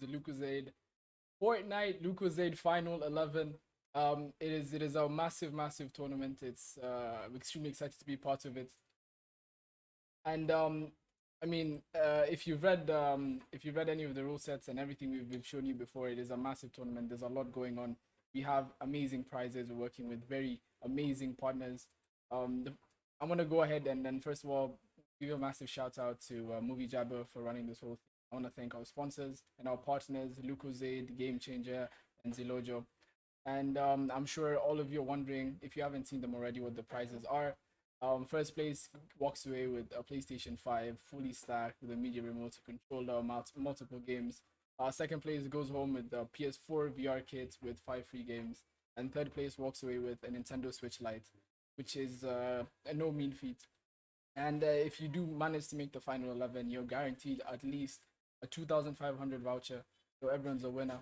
the Lucozade Fortnite Lucozade Final 11. It is a massive tournament. I'm extremely excited to be part of it. And I mean, if you've read any of the rule sets and everything we've shown you before, it is a massive tournament. There's a lot going on. We have amazing prizes. We're working with very amazing partners. The, I'm gonna go ahead and then first of all give a massive shout out to Movie Jabber for running this whole thing. I want to thank our sponsors and our partners, Lucozade, Game Changer, and Zilojo. And I'm sure all of you are wondering, if you haven't seen them already, what the prizes are. First place walks away with a PlayStation 5 fully stacked with a media remote to control multiple games. Second place goes home with the PS4 VR kit with 5 free games. And third place walks away with a Nintendo Switch Lite, which is a no mean feat. And if you do manage to make the final 11, you're guaranteed at least a 2,500 voucher. So everyone's a winner.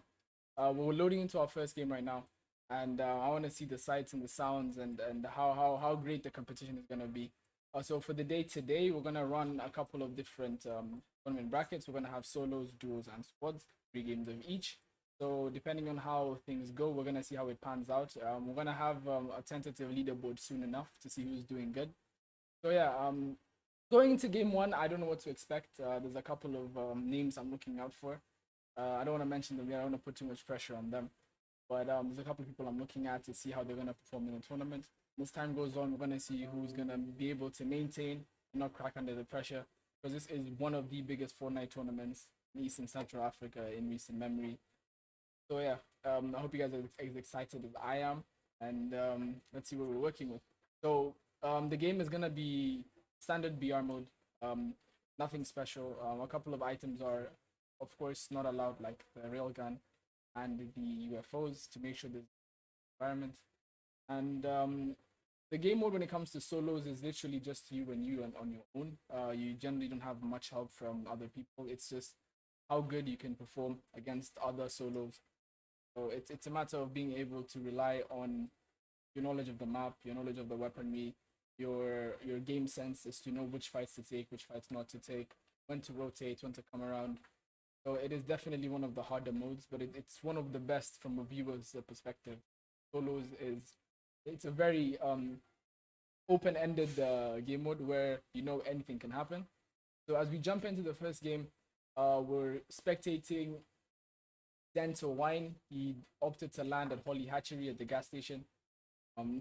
We're loading into our first game right now, and I want to see the sights and the sounds and how great the competition is going to be. So for the day today, we're going to run a couple of different tournament brackets. We're going to have solos, duos, and squads, 3 games of each. So depending on how things go, we're going to see how it pans out. We're going to have a tentative leaderboard soon enough to see who's doing good. So yeah, going into game one, I don't know what to expect. There's a couple of names I'm looking out for. I don't want to mention them yet. I don't want to put too much pressure on them. But there's a couple of people I'm looking at to see how they're going to perform in the tournament. As time goes on, we're going to see who's going to be able to maintain and not crack under the pressure. Because this is one of the biggest Fortnite tournaments in East and Central Africa in recent memory. So yeah, I hope you guys are as excited as I am. And let's see what we're working with. So the game is going to be standard BR mode. Nothing special. A couple of items are, of course, not allowed, like the railgun and the UFOs, to make sure there's environment. And the game mode when it comes to solos is literally just you and you on your own. You generally don't have much help from other people. It's just how good you can perform against other solos. So it's a matter of being able to rely on your knowledge of the map, your knowledge of the weaponry, your game sense is to know which fights to take, which fights not to take, when to rotate, when to come around. So it is definitely one of the harder modes, but it's one of the best from a viewer's perspective. Solos it's a very open-ended game mode where you know anything can happen. So as we jump into the first game, we're spectating Dental Wine. He opted to land at Holly Hatchery at the gas station.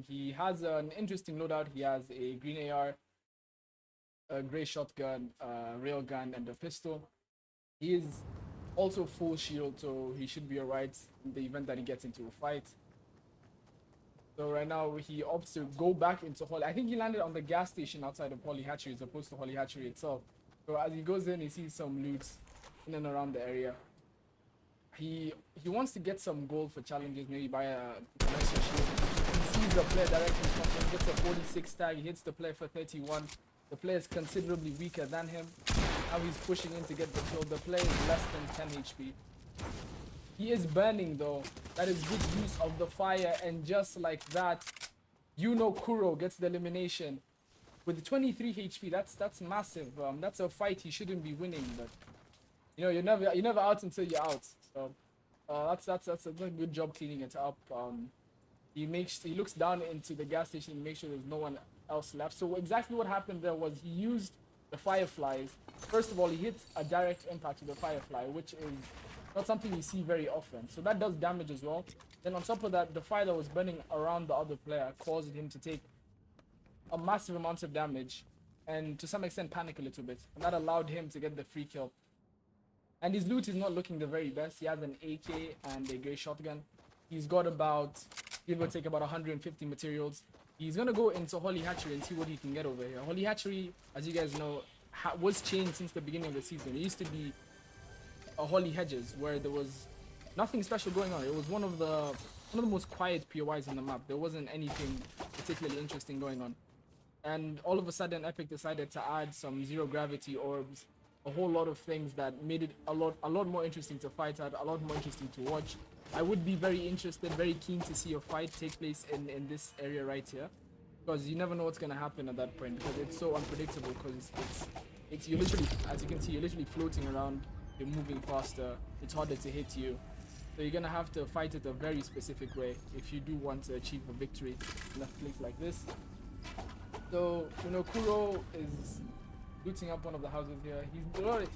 He has an interesting loadout. He has a green AR, a grey shotgun, railgun, and a pistol. He is also full shield, so he should be alright in the event that he gets into a fight. So right now he opts to go back into Holly. I think he landed on the gas station outside of Holly Hatchery as opposed to Holly Hatchery itself. So as he goes in, he sees some loot in and around the area. He wants to get some gold for challenges, maybe buy a lesser shield. He sees the player directly in front of him, gets a 46 tag, he hits the player for 31. The player is considerably weaker than him. Now he's pushing in to get the kill. The player is less than 10 HP. He is burning though. That is good use of the fire, and just like that, Kuro gets the elimination with 23 HP. That's massive. That's a fight he shouldn't be winning, but you know, you're never out until you're out. So that's a good job cleaning it up. He looks down into the gas station and makes sure there's no one else left. So exactly what happened there was he used the fireflies. First of all, he hit a direct impact to the firefly, which is not something you see very often. So that does damage as well. Then on top of that, the fire that was burning around the other player caused him to take a massive amount of damage and to some extent panic a little bit. And that allowed him to get the free kill. And his loot is not looking the very best. He has an AK and a grey shotgun. He's got about, give or take, about 150 materials. He's going to go into Holly Hatchery and see what he can get over here. Holly Hatchery, as you guys know, was changed since the beginning of the season. It used to be a Holly Hedges where there was nothing special going on. It was one of the most quiet POIs on the map. There wasn't anything particularly interesting going on. And all of a sudden, Epic decided to add some zero gravity orbs, a whole lot of things that made it a lot more interesting to fight at, a lot more interesting to watch. I would be very interested, very keen to see a fight take place in this area right here, because you never know what's going to happen at that point, because it's so unpredictable, because it's you're literally, as you can see, you're literally floating around, you're moving faster, it's harder to hit you. So you're gonna have to fight it a very specific way if you do want to achieve a victory in a place like this. So, you know, Kuro is looting up one of the houses here.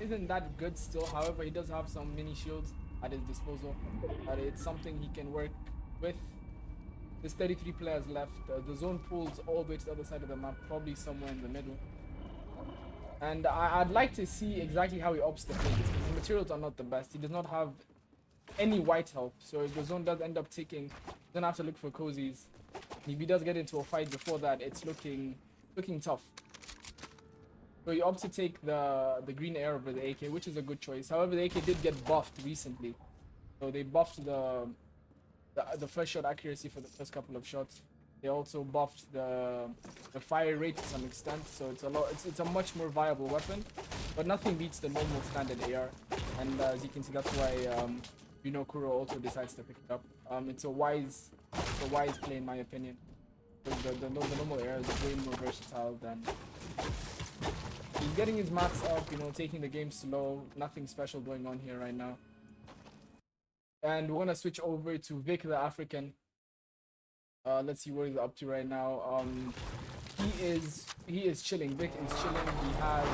Isn't that good still. However, he does have some mini shields at his disposal. It's something he can work with. There's 33 players left. The zone pulls all the way to the other side of the map, probably somewhere in the middle. And I'd like to see exactly how he opts to play this, because the materials are not the best. He does not have any white health, so if the zone does end up taking, he's gonna have to look for cozies. If he does get into a fight before that, it's looking tough. So he opts to take the green air over the AK, which is a good choice. However, the AK did get buffed recently, so they buffed the first shot accuracy for the first couple of shots. They also buffed the fire rate to some extent, so it's a much more viable weapon, but nothing beats the normal standard AR. And as you can see, that's why you know, Kuro also decides to pick it up. It's a wise play in my opinion. The normal AR is way more versatile than. He's getting his mats up, you know, taking the game slow. Nothing special going on here right now. And we're gonna switch over to Vic the African. Let's see what he's up to right now. He is chilling. Vic is chilling. He has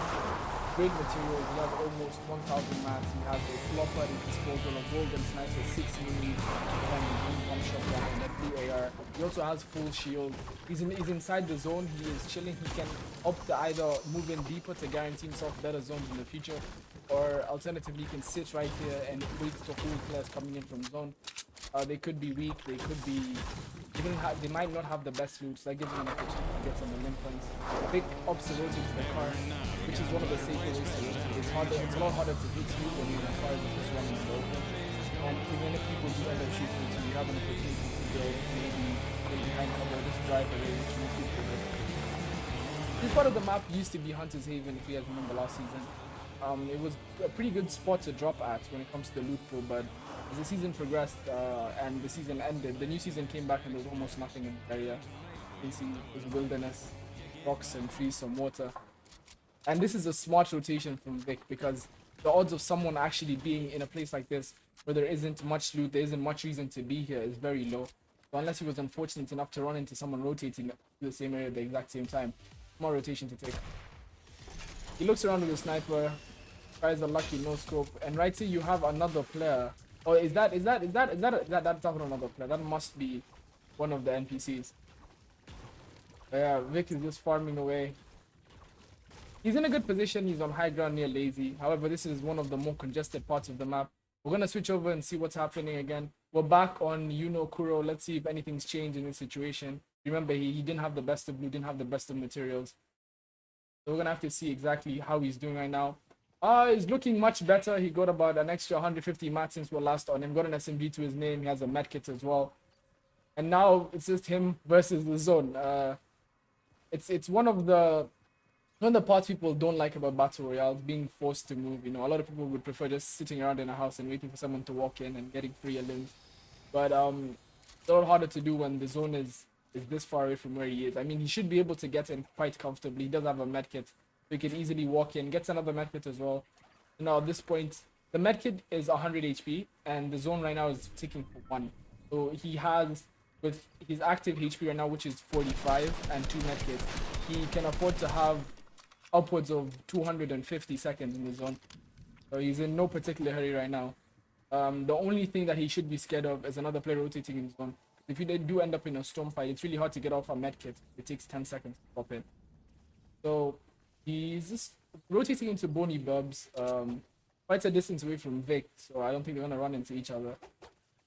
great materials. He has almost 1,000 mats. He has a flopper at his disposal, a golden sniper, 6 mini, and one shotgun and a blue AR. He also has full shield. He's inside the zone. He is chilling. He can opt to either move in deeper to guarantee himself better zones in the future, or alternatively, he can sit right here and wait to hold players coming in from zone. They could be weak. They could be. They might not have the best loot, so that gives them an opportunity to get some limb points. Big observation to the car, which is one of the safer ways to loot. It's a lot harder to hit you when you're in a car than just running in the open. And even if people do end up shooting at you, you have an opportunity to build, maybe behind cover, just drive away, which most people do. This part of the map used to be Hunter's Haven, if you guys remember last season. It was a pretty good spot to drop at when it comes to the loot pool, but as the season progressed and the season ended, the new season came back and there was almost nothing in the area. You can see it was wilderness, rocks and trees, some water. And this is a smart rotation from Vic, because the odds of someone actually being in a place like this where there isn't much loot, there isn't much reason to be here, is very low. So unless he was unfortunate enough to run into someone rotating to the same area at the exact same time, more rotation to take. He looks around with a sniper, tries a lucky no scope, and right here you have another player. Oh, that's not another player. That must be one of the NPCs. But yeah, Vic is just farming away. He's in a good position. He's on high ground near Lazy. However, this is one of the more congested parts of the map. We're gonna switch over and see what's happening again. We're back on Kuro. Let's see if anything's changed in this situation. Remember, he didn't have the best of blue, didn't have the best of materials. So we're gonna have to see exactly how he's doing right now. He's looking much better. He got about an extra 150 mats since we last on him. Got an SMG to his name. He has a medkit as well. And now it's just him versus the zone. It's one of the parts people don't like about battle royales, being forced to move. You know, a lot of people would prefer just sitting around in a house and waiting for someone to walk in and getting free limbs. But it's a lot harder to do when the zone is this far away from where he is. I mean, he should be able to get in quite comfortably. He does have a medkit. So he can easily walk in, gets another medkit as well. Now at this point, the medkit is 100 HP and the zone right now is ticking for 1. So he has, with his active HP right now, which is 45 and 2 medkits, he can afford to have upwards of 250 seconds in the zone. So he's in no particular hurry right now. The only thing that he should be scared of is another player rotating in the zone. If you do end up in a storm fight, it's really hard to get off a medkit. It takes 10 seconds to pop in. So he's just rotating into Bony Bubs, quite a distance away from Vic, so I don't think they're going to run into each other.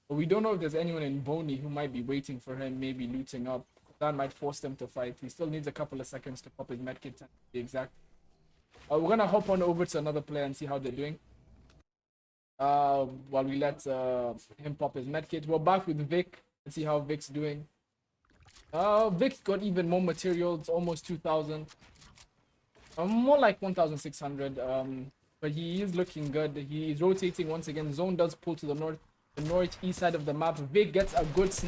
But we don't know if there's anyone in Boney who might be waiting for him, maybe looting up. That might force them to fight. He still needs a couple of seconds to pop his medkit, to be exact. We're going to hop on over to another player and see how they're doing. While we let him pop his medkit. We're back with Vic. Let's see how Vic's doing. Vic's got even more materials, almost 2,000. More like 1,600. But he is looking good. He is rotating once again. Zone does pull to the northeast side of the map. Vic gets a good snap.